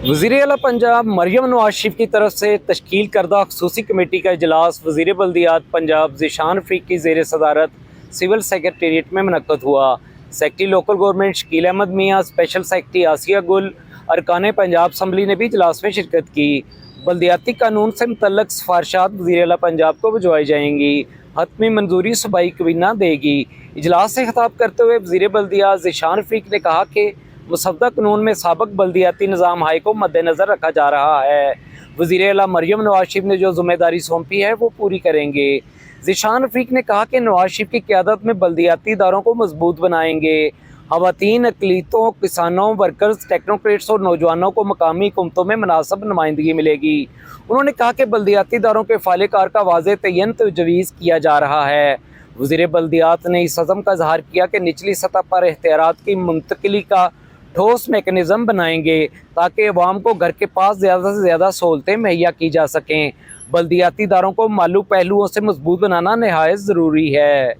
वज़ीर आला पंजाब मरियम नवाज शरीफ की तरफ से तश्कील करदा खसूसी कमेटी का इजलास वज़ीर बल्दियात पंजाब ज़ीशान फ़रीक की ज़ेर सदारत सिविल सेक्रेटेरिएट में मुनक्कद हुआ। Secretary local government Shakeel Ahmed मियाँ, स्पेशल सेक्रेटरी आसिया गुल, अरकान पंजाब असम्बली ने भी इजलास में शिरकत की। बल्दियाती कानून से मुतल्लक सिफारिशात वज़ीर आला पंजाब को भिजवाई जाएंगी। हतमी मंजूरी सूबाई काबीना देगी। इजलास से खिताब करते हुए वज़ीर बल्दियात ज़ीशान फ़रीक ने कहा कि मुसद्दा कानून में साबक बल्दियाती निज़ाम हाई को मद्देनज़र रखा जा रहा है। वज़ीर आला मरियम नवाज शरीफ ने जो ज़िम्मेदारी सौंपी है वो पूरी करेंगे। ज़ीशान फ़रीक ने कहा कि नवाज शरीफ की क़यादत में बल्दियाती इदारों को मजबूत बनाएंगे। ख़वातीन, अक़लीतों, किसानों, वर्कर्स, टेक्नोक्रेट्स और नौजवानों को मकामी हुकूमतों में मुनासिब नुमाइंदगी मिलेगी। उन्होंने कहा कि बल्दियाती इदारों के फ़ाइल कार का वाज़ेह तयन तजवीज़ किया जा रहा है। वज़ीर बल्दियात ने इस अज़म का इज़हार किया कि निचली सतह पर इख्तियारात की मुंतकिली का ठोस मेकनिज़म बनाएंगे ताकि अवाम को घर के पास ज़्यादा से ज़्यादा सहूलतें मुहैया की जा सकें। बल्दियाती इदारों को मालू पहलुओं से मजबूत बनाना नहायत ज़रूरी है।